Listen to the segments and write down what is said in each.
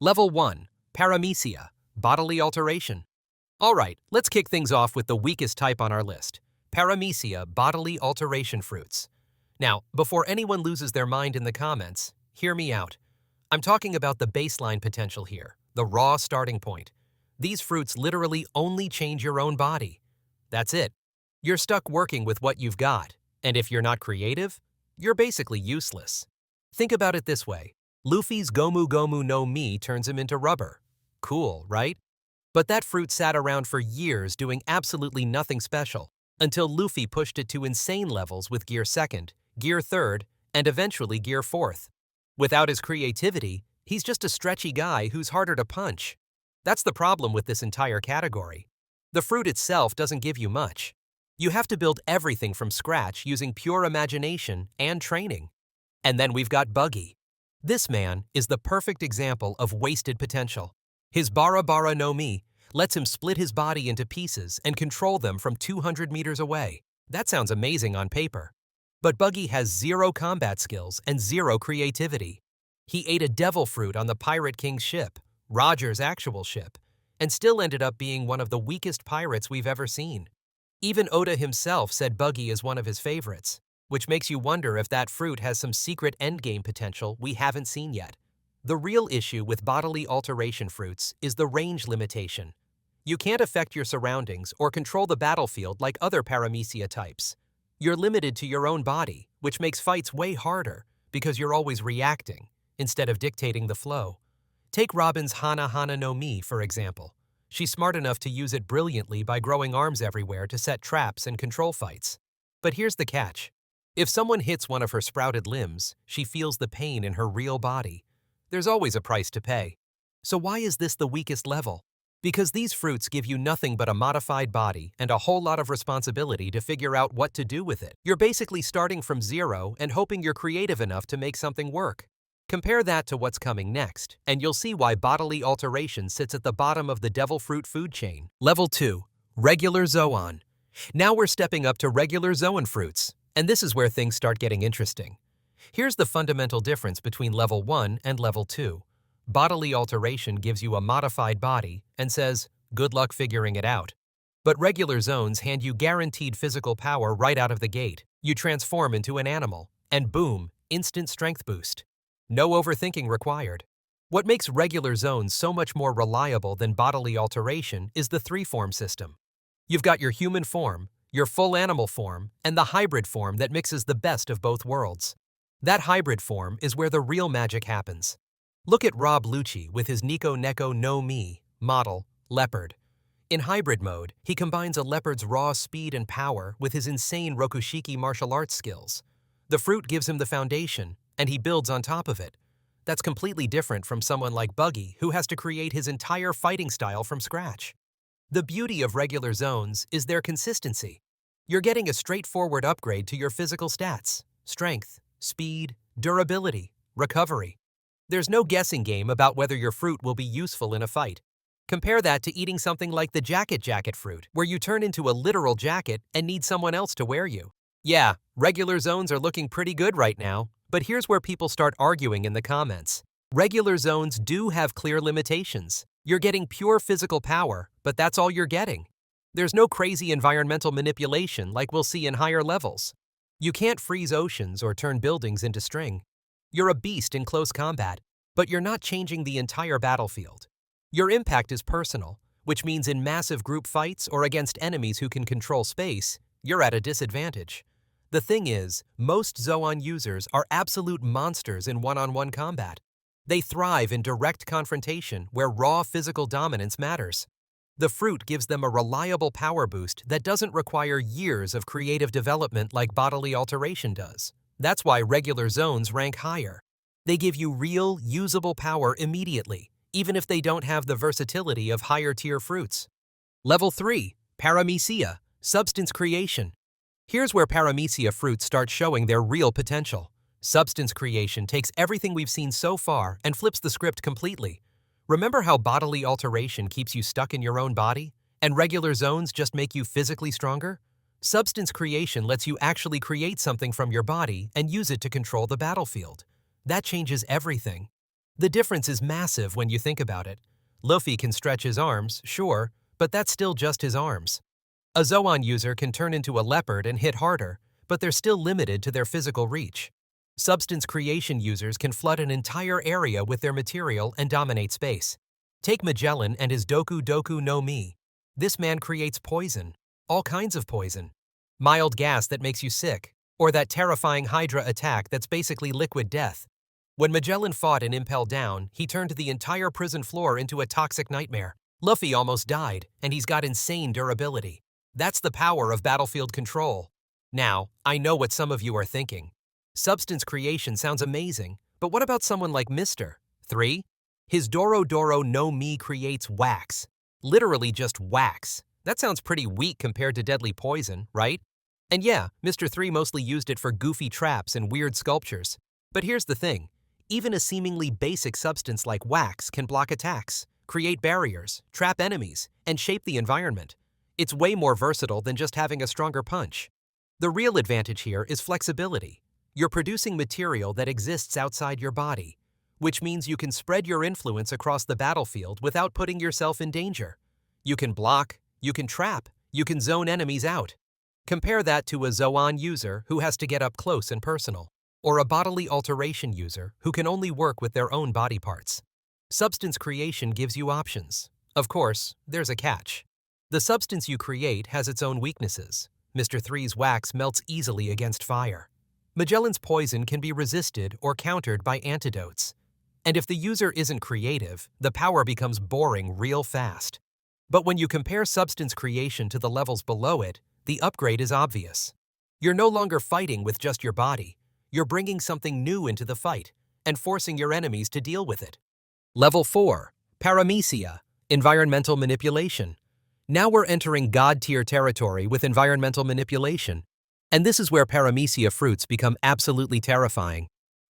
Level 1. Paramecia Bodily Alteration. Alright, let's kick things off with the weakest type on our list. Paramecia Bodily Alteration fruits. Now, before anyone loses their mind in the comments, hear me out. I'm talking about the baseline potential here, the raw starting point. These fruits literally only change your own body. That's it. You're stuck working with what you've got, and if you're not creative, you're basically useless. Think about it this way. Luffy's Gomu Gomu no Mi turns him into rubber. Cool, right? But that fruit sat around for years doing absolutely nothing special, until Luffy pushed it to insane levels with Gear 2nd, Gear 3rd, and eventually Gear 4th. Without his creativity, he's just a stretchy guy who's harder to punch. That's the problem with this entire category. The fruit itself doesn't give you much. You have to build everything from scratch using pure imagination and training. And then we've got Buggy. This man is the perfect example of wasted potential. His Bara Bara no Mi lets him split his body into pieces and control them from 200 meters away. That sounds amazing on paper. But Buggy has zero combat skills and zero creativity. He ate a devil fruit on the Pirate King's ship, Roger's actual ship, and still ended up being one of the weakest pirates we've ever seen. Even Oda himself said Buggy is one of his favorites, which makes you wonder if that fruit has some secret endgame potential we haven't seen yet. The real issue with bodily alteration fruits is the range limitation. You can't affect your surroundings or control the battlefield like other Paramecia types. You're limited to your own body, which makes fights way harder because you're always reacting instead of dictating the flow. Take Robin's Hana Hana no Mi, for example. She's smart enough to use it brilliantly by growing arms everywhere to set traps and control fights. But here's the catch. If someone hits one of her sprouted limbs, she feels the pain in her real body. There's always a price to pay. So why is this the weakest level? Because these fruits give you nothing but a modified body and a whole lot of responsibility to figure out what to do with it. You're basically starting from zero and hoping you're creative enough to make something work. Compare that to what's coming next, and you'll see why bodily alteration sits at the bottom of the devil fruit food chain. Level 2. Regular Zoan. Now we're stepping up to regular Zoan fruits, and this is where things start getting interesting. Here's the fundamental difference between Level 1 and Level 2. Bodily alteration gives you a modified body and says, good luck figuring it out. But regular zones hand you guaranteed physical power right out of the gate. You transform into an animal, and boom, instant strength boost. No overthinking required. What makes regular zones so much more reliable than bodily alteration is the 3-form system. You've got your human form, your full animal form, and the hybrid form that mixes the best of both worlds. That hybrid form is where the real magic happens. Look at Rob Lucci with his Nico Neko no Mi model, Leopard. In hybrid mode, he combines a leopard's raw speed and power with his insane Rokushiki martial arts skills. The fruit gives him the foundation, and he builds on top of it. That's completely different from someone like Buggy, who has to create his entire fighting style from scratch. The beauty of regular zones is their consistency. You're getting a straightforward upgrade to your physical stats: strength, speed, durability, recovery. There's no guessing game about whether your fruit will be useful in a fight. Compare that to eating something like the jacket fruit, where you turn into a literal jacket and need someone else to wear you. Yeah, regular zones are looking pretty good right now, but here's where people start arguing in the comments. Regular zones do have clear limitations. You're getting pure physical power, but that's all you're getting. There's no crazy environmental manipulation like we'll see in higher levels. You can't freeze oceans or turn buildings into string. You're a beast in close combat, but you're not changing the entire battlefield. Your impact is personal, which means in massive group fights or against enemies who can control space, you're at a disadvantage. The thing is, most Zoan users are absolute monsters in one-on-one combat. They thrive in direct confrontation where raw physical dominance matters. The fruit gives them a reliable power boost that doesn't require years of creative development like bodily alteration does. That's why regular zones rank higher. They give you real, usable power immediately, even if they don't have the versatility of higher-tier fruits. Level 3. Paramecia Substance Creation. Here's where Paramecia fruits start showing their real potential. Substance creation takes everything we've seen so far and flips the script completely. Remember how bodily alteration keeps you stuck in your own body, and regular zones just make you physically stronger? Substance creation lets you actually create something from your body and use it to control the battlefield. That changes everything. The difference is massive when you think about it. Luffy can stretch his arms, sure, but that's still just his arms. A Zoan user can turn into a leopard and hit harder, but they're still limited to their physical reach. Substance creation users can flood an entire area with their material and dominate space. Take Magellan and his Doku Doku no Mi. This man creates poison, all kinds of poison. Mild gas that makes you sick, or that terrifying Hydra attack that's basically liquid death. When Magellan fought in Impel Down, he turned the entire prison floor into a toxic nightmare. Luffy almost died, and he's got insane durability. That's the power of battlefield control. Now, I know what some of you are thinking. Substance creation sounds amazing, but what about someone like Mr. 3? His Doro Doro no Mi creates wax. Literally just wax. That sounds pretty weak compared to deadly poison, right? And yeah, Mr. 3 mostly used it for goofy traps and weird sculptures. But here's the thing. Even a seemingly basic substance like wax can block attacks, create barriers, trap enemies, and shape the environment. It's way more versatile than just having a stronger punch. The real advantage here is flexibility. You're producing material that exists outside your body, which means you can spread your influence across the battlefield without putting yourself in danger. You can block, you can trap, you can zone enemies out. Compare that to a Zoan user who has to get up close and personal, or a bodily alteration user who can only work with their own body parts. Substance creation gives you options. Of course, there's a catch. The substance you create has its own weaknesses. Mr. 3's wax melts easily against fire. Magellan's poison can be resisted or countered by antidotes. And if the user isn't creative, the power becomes boring real fast. But when you compare substance creation to the levels below it, the upgrade is obvious. You're no longer fighting with just your body. You're bringing something new into the fight and forcing your enemies to deal with it. Level 4. Paramecia, Environmental Manipulation. Now we're entering God-tier territory with environmental manipulation. And this is where Paramecia fruits become absolutely terrifying.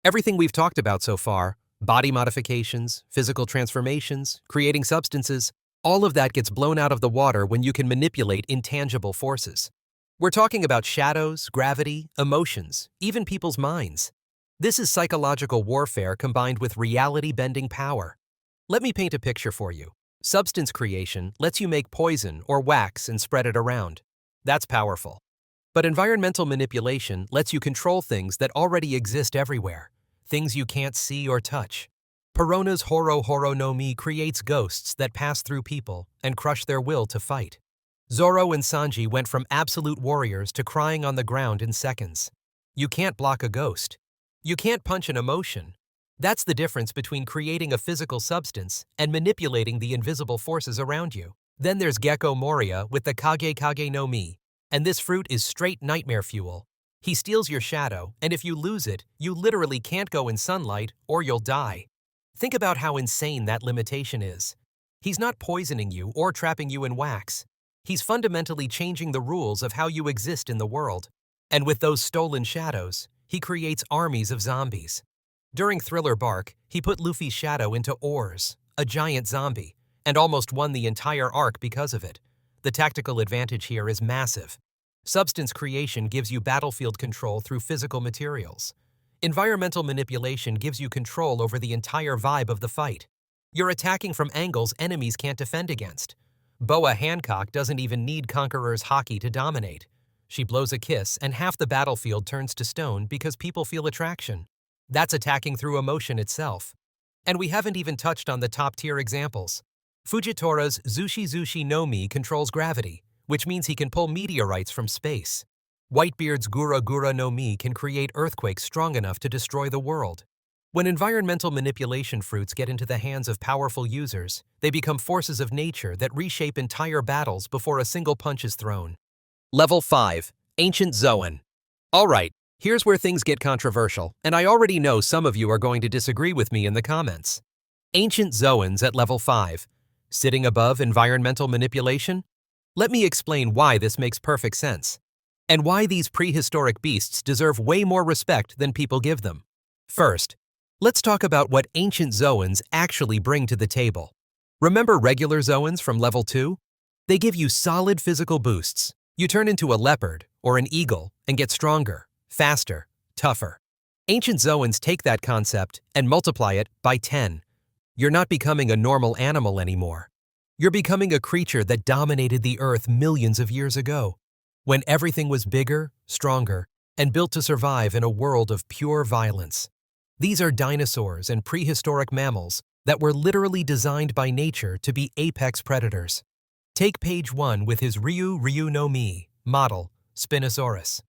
Everything we've talked about so far, body modifications, physical transformations, creating substances, all of that gets blown out of the water when you can manipulate intangible forces. We're talking about shadows, gravity, emotions, even people's minds. This is psychological warfare combined with reality-bending power. Let me paint a picture for you. Substance creation lets you make poison or wax and spread it around. That's powerful. But environmental manipulation lets you control things that already exist everywhere, things you can't see or touch. Perona's Horo Horo no Mi creates ghosts that pass through people and crush their will to fight. Zoro and Sanji went from absolute warriors to crying on the ground in seconds. You can't block a ghost. You can't punch an emotion. That's the difference between creating a physical substance and manipulating the invisible forces around you. Then there's Gecko Moria with the Kage Kage no Mi, and this fruit is straight nightmare fuel. He steals your shadow, and if you lose it, you literally can't go in sunlight or you'll die. Think about how insane that limitation is. He's not poisoning you or trapping you in wax. He's fundamentally changing the rules of how you exist in the world. And with those stolen shadows, he creates armies of zombies. During Thriller Bark, he put Luffy's shadow into Oars, a giant zombie, and almost won the entire arc because of it. The tactical advantage here is massive. Substance creation gives you battlefield control through physical materials. Environmental manipulation gives you control over the entire vibe of the fight. You're attacking from angles enemies can't defend against. Boa Hancock doesn't even need Conqueror's Haki to dominate. She blows a kiss and half the battlefield turns to stone because people feel attraction. That's attacking through emotion itself. And we haven't even touched on the top-tier examples. Fujitori's Zushi Zushi no Mi controls gravity, which means he can pull meteorites from space. Whitebeard's Gura Gura no Mi can create earthquakes strong enough to destroy the world. When environmental manipulation fruits get into the hands of powerful users, they become forces of nature that reshape entire battles before a single punch is thrown. Level 5. AnimeZONE. Alright, here's where things get controversial, and I already know some of you are going to disagree with me in the comments. AnimeZONE's at level 5. Sitting above environmental manipulation? Let me explain why this makes perfect sense, and why these prehistoric beasts deserve way more respect than people give them. First, let's talk about what AnimeZONE's actually bring to the table. Remember regular Zoans from level 2? They give you solid physical boosts. You turn into a leopard or an eagle and get stronger, faster, tougher. Ancient Zoans take that concept and multiply it by 10. You're not becoming a normal animal anymore. You're becoming a creature that dominated the Earth millions of years ago, when everything was bigger, stronger, and built to survive in a world of pure violence. These are dinosaurs and prehistoric mammals that were literally designed by nature to be apex predators. Take page 1 with his Ryu no Mi model, Spinosaurus.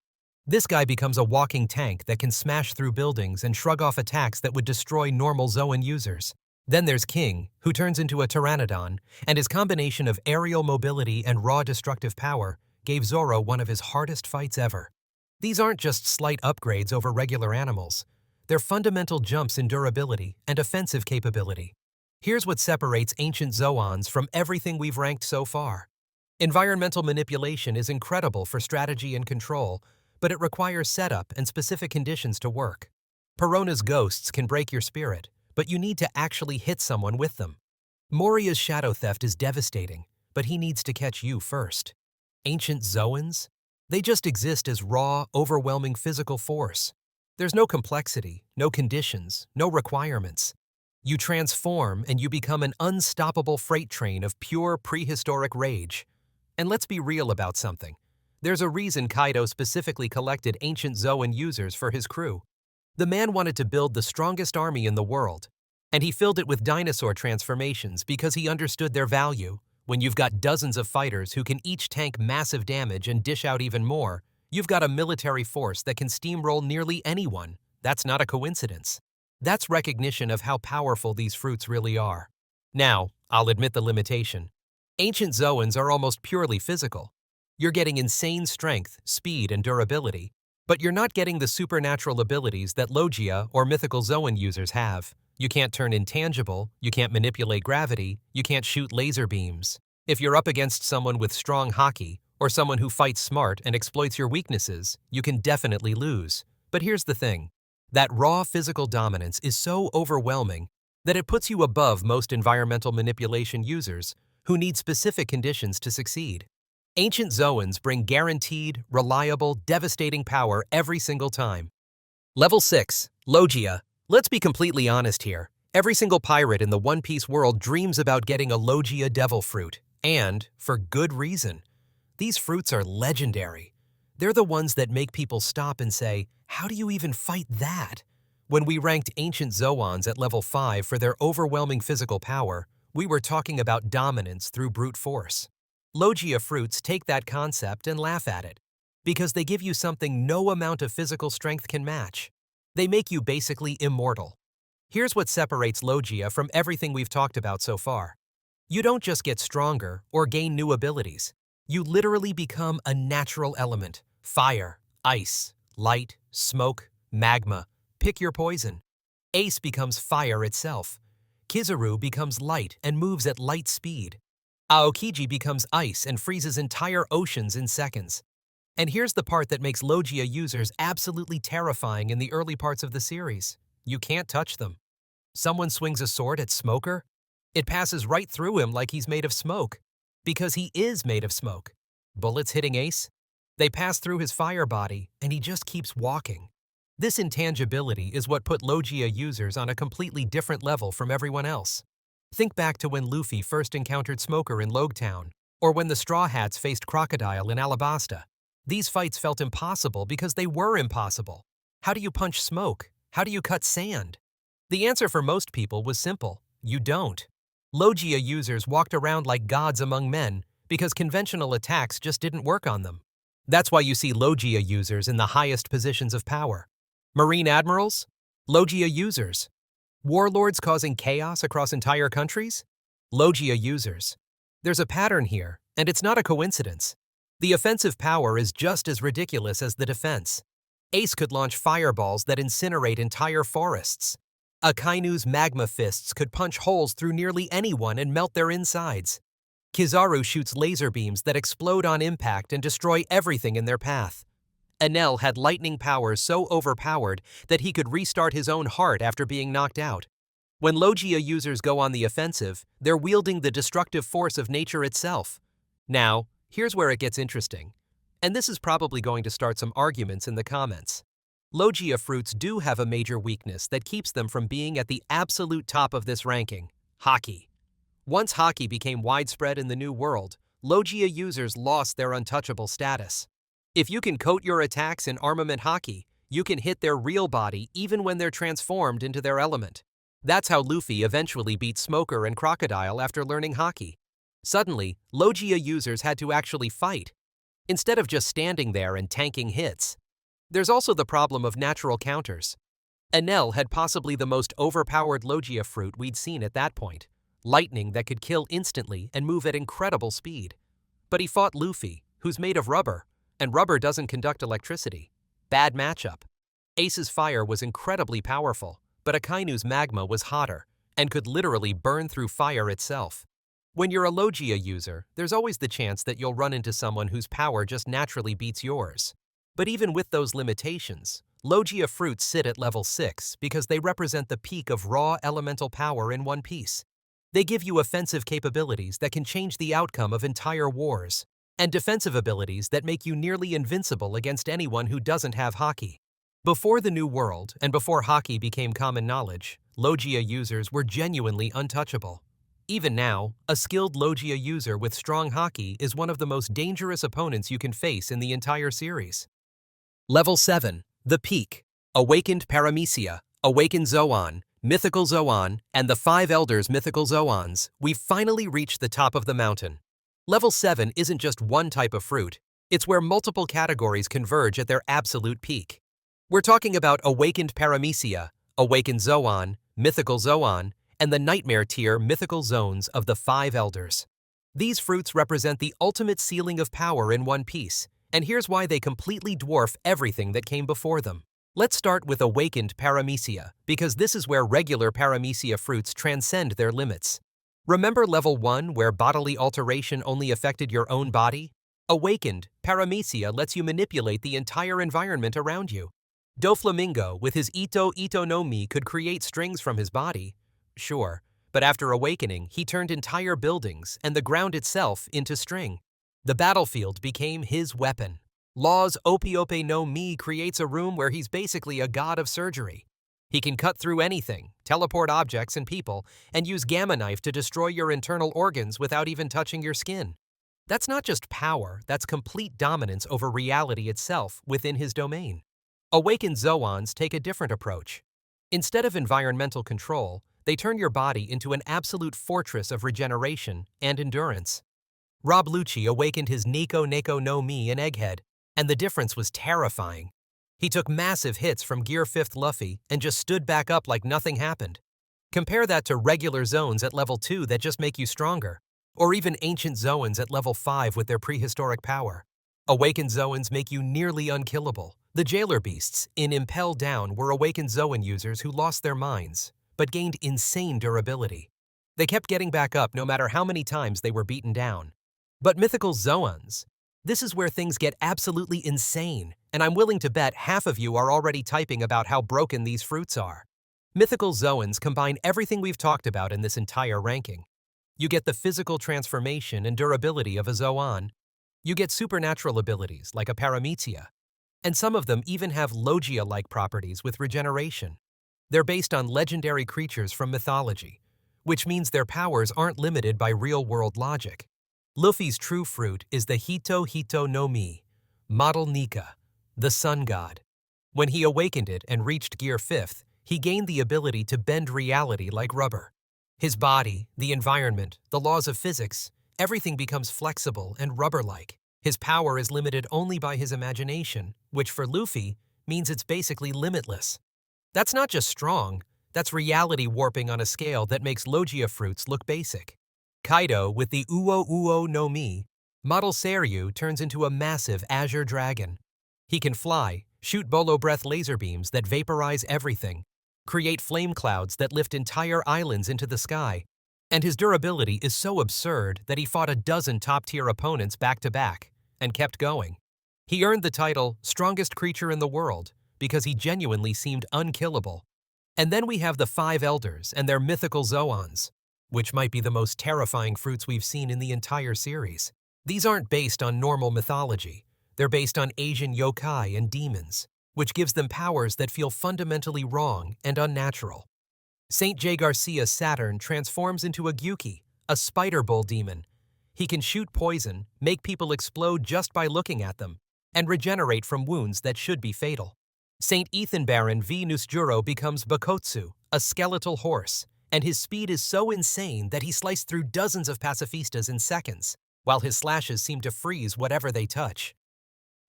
This guy becomes a walking tank that can smash through buildings and shrug off attacks that would destroy normal Zoan users. Then there's King, who turns into a pteranodon, and his combination of aerial mobility and raw destructive power gave Zoro one of his hardest fights ever. These aren't just slight upgrades over regular animals. They're fundamental jumps in durability and offensive capability. Here's what separates ancient Zoans from everything we've ranked so far. Environmental manipulation is incredible for strategy and control, but it requires setup and specific conditions to work. Perona's ghosts can break your spirit, but you need to actually hit someone with them. Moria's shadow theft is devastating, but he needs to catch you first. Ancient Zoans? They just exist as raw, overwhelming physical force. There's no complexity, no conditions, no requirements. You transform and you become an unstoppable freight train of pure prehistoric rage. And let's be real about something. There's a reason Kaido specifically collected ancient Zoan users for his crew. The man wanted to build the strongest army in the world, and he filled it with dinosaur transformations because he understood their value. When you've got dozens of fighters who can each tank massive damage and dish out even more, you've got a military force that can steamroll nearly anyone. That's not a coincidence. That's recognition of how powerful these fruits really are. Now, I'll admit the limitation. Ancient Zoans are almost purely physical. You're getting insane strength, speed, and durability, but you're not getting the supernatural abilities that Logia or mythical Zoan users have. You can't turn intangible, you can't manipulate gravity, you can't shoot laser beams. If you're up against someone with strong haki, or someone who fights smart and exploits your weaknesses, you can definitely lose. But here's the thing. That raw physical dominance is so overwhelming that it puts you above most environmental manipulation users who need specific conditions to succeed. Ancient Zoans bring guaranteed, reliable, devastating power every single time. Level 6. Logia. Let's be completely honest here. Every single pirate in the One Piece world dreams about getting a Logia devil fruit, and for good reason. These fruits are legendary. They're the ones that make people stop and say, how do you even fight that? When we ranked ancient Zoans at level 5 for their overwhelming physical power, we were talking about dominance through brute force. Logia fruits take that concept and laugh at it, because they give you something no amount of physical strength can match. They make you basically immortal. Here's what separates Logia from everything we've talked about so far. You don't just get stronger or gain new abilities. You literally become a natural element. Fire, ice, light, smoke, magma. Pick your poison. Ace becomes fire itself. Kizaru becomes light and moves at light speed. Aokiji becomes ice and freezes entire oceans in seconds. And here's the part that makes Logia users absolutely terrifying in the early parts of the series. You can't touch them. Someone swings a sword at Smoker? It passes right through him like he's made of smoke. Because he is made of smoke. Bullets hitting Ace? They pass through his fire body, and he just keeps walking. This intangibility is what put Logia users on a completely different level from everyone else. Think back to when Luffy first encountered Smoker in Logetown, or when the Straw Hats faced Crocodile in Alabasta. These fights felt impossible because they were impossible. How do you punch smoke? How do you cut sand? The answer for most people was simple. You don't. Logia users walked around like gods among men because conventional attacks just didn't work on them. That's why you see Logia users in the highest positions of power. Marine admirals? Logia users. Warlords causing chaos across entire countries? Logia users. There's a pattern here, and it's not a coincidence. The offensive power is just as ridiculous as the defense. Ace could launch fireballs that incinerate entire forests. Akainu's magma fists could punch holes through nearly anyone and melt their insides. Kizaru shoots laser beams that explode on impact and destroy everything in their path. Enel had lightning powers so overpowered that he could restart his own heart after being knocked out. When Logia users go on the offensive, they're wielding the destructive force of nature itself. Now, here's where it gets interesting. And this is probably going to start some arguments in the comments. Logia fruits do have a major weakness that keeps them from being at the absolute top of this ranking: Haki. Once Haki became widespread in the New World, Logia users lost their untouchable status. If you can coat your attacks in armament Haki, you can hit their real body even when they're transformed into their element. That's how Luffy eventually beat Smoker and Crocodile after learning Haki. Suddenly, Logia users had to actually fight, instead of just standing there and tanking hits. There's also the problem of natural counters. Enel had possibly the most overpowered Logia fruit we'd seen at that point: lightning that could kill instantly and move at incredible speed. But he fought Luffy, who's made of rubber, and rubber doesn't conduct electricity. Bad matchup. Ace's fire was incredibly powerful, but Akainu's magma was hotter and could literally burn through fire itself. When you're a Logia user, there's always the chance that you'll run into someone whose power just naturally beats yours. But even with those limitations, Logia fruits sit at level 6 because they represent the peak of raw elemental power in one piece. They give you offensive capabilities that can change the outcome of entire wars, and defensive abilities that make you nearly invincible against anyone who doesn't have Haki. Before the New World, and before Haki became common knowledge, Logia users were genuinely untouchable. Even now, a skilled Logia user with strong Haki is one of the most dangerous opponents you can face in the entire series. Level 7. The Peak. Awakened Paramecia, Awakened Zoan, Mythical Zoan, and the 5 Elders Mythical Zoans. We've finally reached the top of the mountain. Level 7 isn't just one type of fruit, it's where multiple categories converge at their absolute peak. We're talking about Awakened Paramecia, Awakened Zoan, Mythical Zoan, and the Nightmare tier Mythical Zones of the 5 Elders. These fruits represent the ultimate ceiling of power in one piece, and here's why they completely dwarf everything that came before them. Let's start with Awakened Paramecia, because this is where regular Paramecia fruits transcend their limits. Remember level 1 where bodily alteration only affected your own body? Awakened Paramecia lets you manipulate the entire environment around you. Doflamingo with his Ito no Mi could create strings from his body. Sure, but after awakening, he turned entire buildings and the ground itself into string. The battlefield became his weapon. Law's Opiope no Mi creates a room where he's basically a god of surgery. He can cut through anything, teleport objects and people, and use Gamma Knife to destroy your internal organs without even touching your skin. That's not just power, that's complete dominance over reality itself within his domain. Awakened Zoans take a different approach. Instead of environmental control, they turn your body into an absolute fortress of regeneration and endurance. Rob Lucci awakened his Neko no Mi in Egghead, and the difference was terrifying. He took massive hits from Gear 5th Luffy and just stood back up like nothing happened. Compare that to regular zones at level 2 that just make you stronger, or even ancient Zoans at level 5 with their prehistoric power. Awakened Zoans make you nearly unkillable. The Jailer Beasts in Impel Down were Awakened Zoan users who lost their minds, but gained insane durability. They kept getting back up no matter how many times they were beaten down. But Mythical Zoans, this is where things get absolutely insane, and I'm willing to bet half of you are already typing about how broken these fruits are. Mythical Zoans combine everything we've talked about in this entire ranking. You get the physical transformation and durability of a Zoan. You get supernatural abilities like a Paramecia, and some of them even have Logia-like properties with regeneration. They're based on legendary creatures from mythology, which means their powers aren't limited by real-world logic. Luffy's true fruit is the Hito no Mi, Model Nika, the sun god. When he awakened it and reached Gear 5th, he gained the ability to bend reality like rubber. His body, the environment, the laws of physics, everything becomes flexible and rubber-like. His power is limited only by his imagination, which for Luffy means it's basically limitless. That's not just strong, that's reality warping on a scale that makes Logia fruits look basic. Kaido with the Uo no Mi, Model Seiryu turns into a massive azure dragon. He can fly, shoot bolo breath laser beams that vaporize everything, create flame clouds that lift entire islands into the sky, and his durability is so absurd that he fought a dozen top-tier opponents back-to-back and kept going. He earned the title Strongest Creature in the World because he genuinely seemed unkillable. And then we have the 5 Elders and their Mythical Zoans, which might be the most terrifying fruits we've seen in the entire series. These aren't based on normal mythology. They're based on Asian yokai and demons. which gives them powers that feel fundamentally wrong and unnatural. St. J. Garcia's Saturn transforms into a Gyuki, a spider bull demon. He can shoot poison, make people explode just by looking at them, and regenerate from wounds that should be fatal. St. Ethan Baron V. Nusjuro becomes Bakotsu, a skeletal horse, and his speed is so insane that he sliced through dozens of pacifistas in seconds, while his slashes seem to freeze whatever they touch.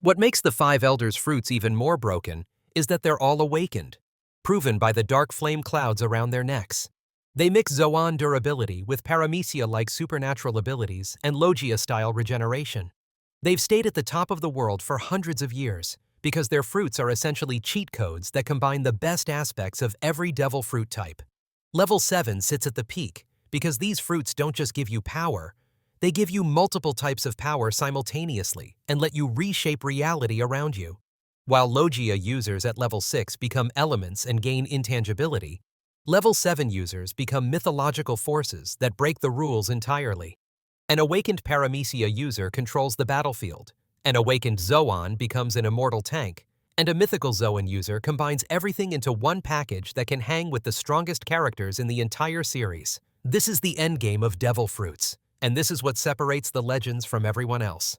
What makes the five Elders' fruits even more broken is that they're all awakened, proven by the dark flame clouds around their necks. They mix Zoan durability with Paramecia-like supernatural abilities and Logia-style regeneration. They've stayed at the top of the world for hundreds of years because their fruits are essentially cheat codes that combine the best aspects of every devil fruit type. Level 7 sits at the peak because these fruits don't just give you power, they give you multiple types of power simultaneously and let you reshape reality around you. While Logia users at level 6 become elements and gain intangibility, level 7 users become mythological forces that break the rules entirely. An awakened Paramecia user controls the battlefield, an awakened Zoan becomes an immortal tank, and a mythical Zoan user combines everything into one package that can hang with the strongest characters in the entire series. This is the endgame of Devil Fruits, and this is what separates the legends from everyone else.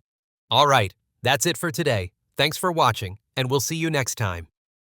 Alright, that's it for today. Thanks for watching, and we'll see you next time.